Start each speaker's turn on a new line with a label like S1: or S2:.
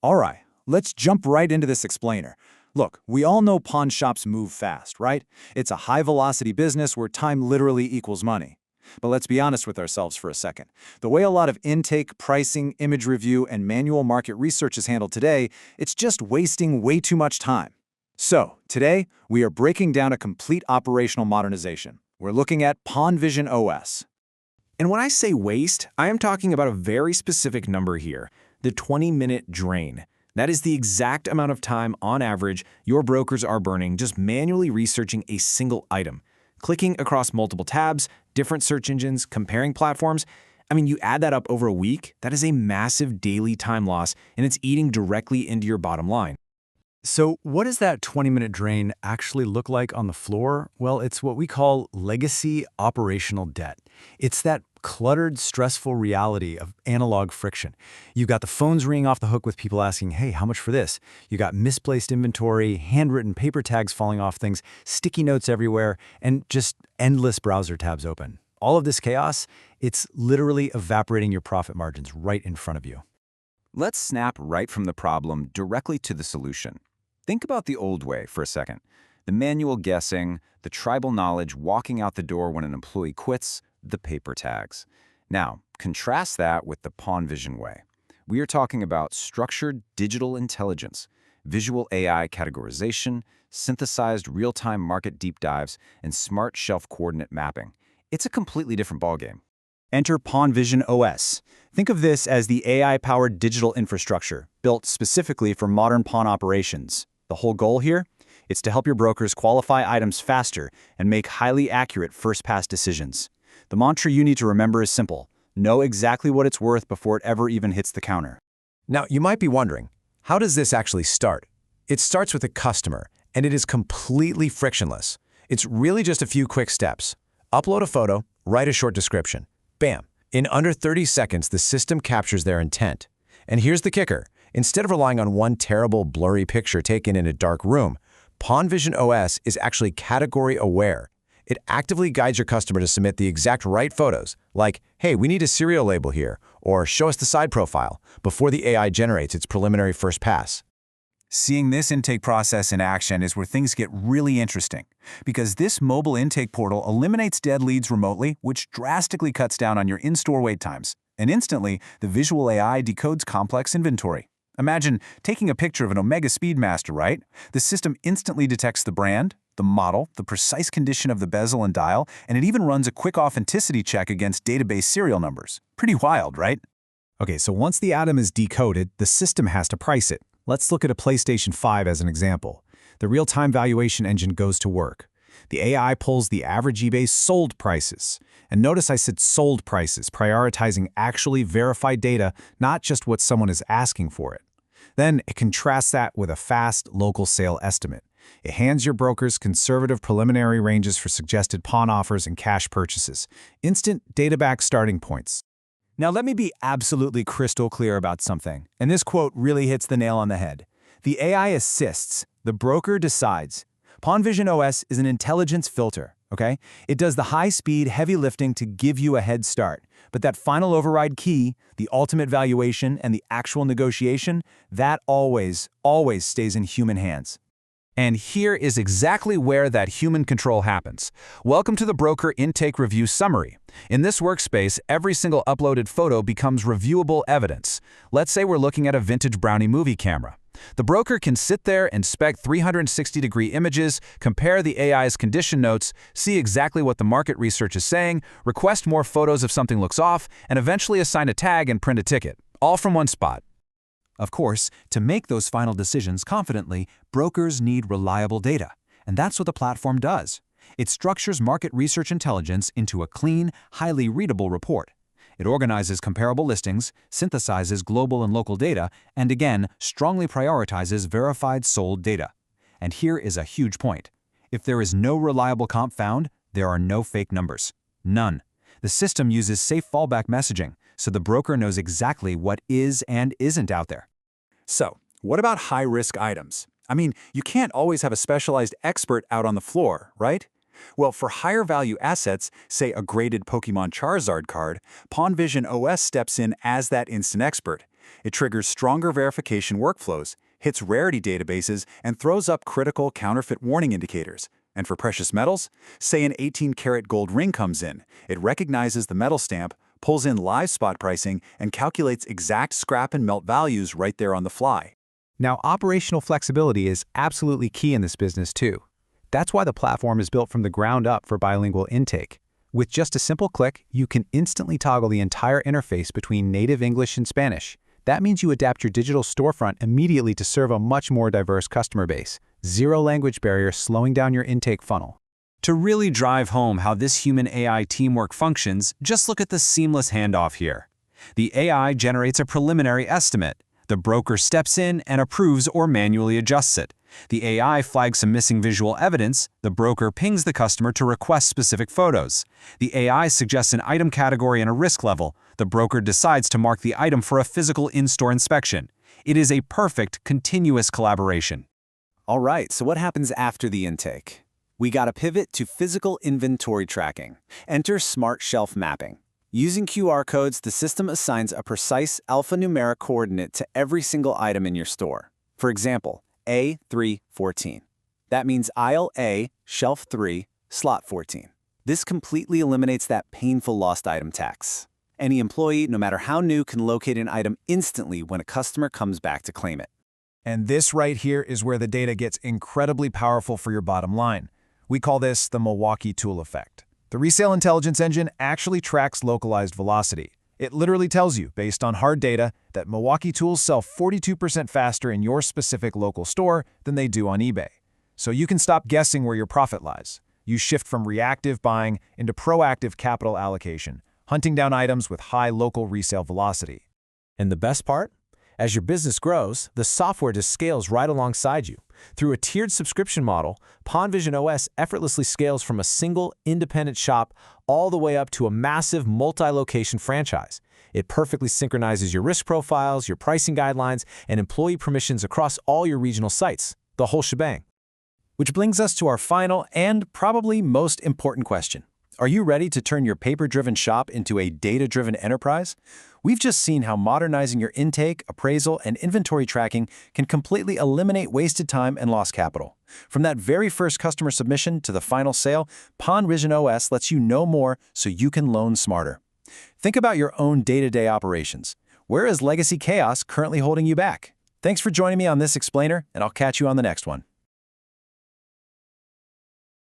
S1: All right, let's jump right into this explainer. Look, we all know pawn shops move fast, right? It's a high-velocity business where time literally equals money. But let's be honest with ourselves for a second. The way a lot of intake, pricing, image review, and manual market research is handled today, it's just wasting way too much time. So, today, we are breaking down a complete operational modernization. We're looking at PawnvisionOS.
S2: And when I say waste, I am talking about a very specific number here, the 20-minute drain. That is the exact amount of time, on average, your brokers are burning just manually researching a single item. Clicking across multiple tabs, different search engines, comparing platforms. I mean, you add that up over a week, that is a massive daily time loss, and it's eating directly into your bottom line.
S3: So what does that 20-minute drain actually look like on the floor? Well, it's what we call legacy operational debt. It's that cluttered, stressful reality of analog friction. You got the phones ringing off the hook with people asking, hey, how much for this? You got misplaced inventory, handwritten paper tags falling off things, sticky notes everywhere, and just endless browser tabs open. All of this chaos, it's literally evaporating your profit margins right in front of you.
S4: Let's snap right from the problem directly to the solution. Think about the old way for a second. The manual guessing, the tribal knowledge walking out the door when an employee quits, the paper tags. Now, contrast that with the PawnVision way. We are talking about structured digital intelligence, visual AI categorization, synthesized real-time market deep dives, and smart shelf coordinate mapping. It's a completely different ballgame.
S1: Enter PawnvisionOS. Think of this as the AI-powered digital infrastructure built specifically for modern pawn operations. The whole goal here? It's to help your brokers qualify items faster and make highly accurate first-pass decisions. The mantra you need to remember is simple. Know exactly what it's worth before it ever even hits the counter.
S2: Now, you might be wondering, how does this actually start? It starts with a customer, and it is completely frictionless. It's really just a few quick steps. Upload a photo, write a short description. Bam! In under 30 seconds, the system captures their intent. And here's the kicker. Instead of relying on one terrible, blurry picture taken in a dark room, PawnvisionOS is actually category aware. It actively guides your customer to submit the exact right photos, like, hey, we need a serial label here, or show us the side profile, before the AI generates its preliminary first pass.
S1: Seeing this intake process in action is where things get really interesting, because this mobile intake portal eliminates dead leads remotely, which drastically cuts down on your in-store wait times. And instantly, the visual AI decodes complex inventory. Imagine taking a picture of an Omega Speedmaster, right? The system instantly detects the brand, the model, the precise condition of the bezel and dial, and it even runs a quick authenticity check against database serial numbers. Pretty wild, right? Okay, so once the item is decoded, the system has to price it. Let's look at a PlayStation 5 as an example. The real-time valuation engine goes to work. The AI pulls the average eBay sold prices. And notice I said sold prices, prioritizing actually verified data, not just what someone is asking for it. Then it contrasts that with a fast local sale estimate. It hands your brokers conservative preliminary ranges for suggested pawn offers and cash purchases. Instant data-backed starting points. Now let me be absolutely crystal clear about something, and this quote really hits the nail on the head. The AI assists, the broker decides. PawnvisionOS is an intelligence filter, okay? It does the high-speed, heavy lifting to give you a head start. But that final override key, the ultimate valuation, and the actual negotiation, that always stays in human hands. And here is exactly where that human control happens. Welcome to the Broker Intake Review Summary. In this workspace, every single uploaded photo becomes reviewable evidence. Let's say we're looking at a vintage Brownie movie camera. The broker can sit there, inspect 360-degree images, compare the AI's condition notes, see exactly what the market research is saying, request more photos if something looks off, and eventually assign a tag and print a ticket, all from one spot. Of course, to make those final decisions confidently, brokers need reliable data, and that's what the platform does. It structures market research intelligence into a clean, highly readable report. It organizes comparable listings, synthesizes global and local data, and again, strongly prioritizes verified sold data. And here is a huge point. If there is no reliable comp found, there are no fake numbers. None. The system uses safe fallback messaging, so the broker knows exactly what is and isn't out there. So, what about high-risk items? I mean, you can't always have a specialized expert out on the floor, right? Well, for higher-value assets, say a graded Pokemon Charizard card, PawnvisionOS steps in as that instant expert. It triggers stronger verification workflows, hits rarity databases, and throws up critical counterfeit warning indicators. And for precious metals, say an 18-karat gold ring comes in. It recognizes the metal stamp, pulls in live spot pricing, and calculates exact scrap and melt values right there on the fly.
S2: Now, operational flexibility is absolutely key in this business too. That's why the platform is built from the ground up for bilingual intake. With just a simple click, you can instantly toggle the entire interface between native English and Spanish. That means you adapt your digital storefront immediately to serve a much more diverse customer base. Zero language barrier slowing down your intake funnel.
S3: To really drive home how this human-AI teamwork functions, just look at the seamless handoff here. The AI generates a preliminary estimate. The broker steps in and approves or manually adjusts it. The AI flags some missing visual evidence. The broker pings the customer to request specific photos. The AI suggests an item category and a risk level. The broker decides to mark the item for a physical in-store inspection. It is a perfect, continuous collaboration.
S4: All right, so what happens after the intake? We got to pivot to physical inventory tracking. Enter Smart Shelf Mapping. Using QR codes, the system assigns a precise alphanumeric coordinate to every single item in your store. For example, A314. That means aisle A, shelf 3, slot 14. This completely eliminates that painful lost item tax. Any employee, no matter how new, can locate an item instantly when a customer comes back to claim it.
S1: And this right here is where the data gets incredibly powerful for your bottom line. We call this the Milwaukee tool effect. The resale intelligence engine actually tracks localized velocity. It literally tells you, based on hard data, that Milwaukee tools sell 42% faster in your specific local store than they do on eBay. So you can stop guessing where your profit lies. You shift from reactive buying into proactive capital allocation, hunting down items with high local resale velocity.
S2: And the best part? As your business grows, the software just scales right alongside you. Through a tiered subscription model, PawnvisionOS effortlessly scales from a single, independent shop all the way up to a massive multi-location franchise. It perfectly synchronizes your risk profiles, your pricing guidelines, and employee permissions across all your regional sites, the whole shebang.
S1: Which brings us to our final and probably most important question. Are you ready to turn your paper-driven shop into a data-driven enterprise? We've just seen how modernizing your intake, appraisal, and inventory tracking can completely eliminate wasted time and lost capital. From that very first customer submission to the final sale, PawnvisionOS lets you know more so you can loan smarter. Think about your own day-to-day operations. Where is legacy chaos currently holding you back? Thanks for joining me on this explainer, and I'll catch you on the next one.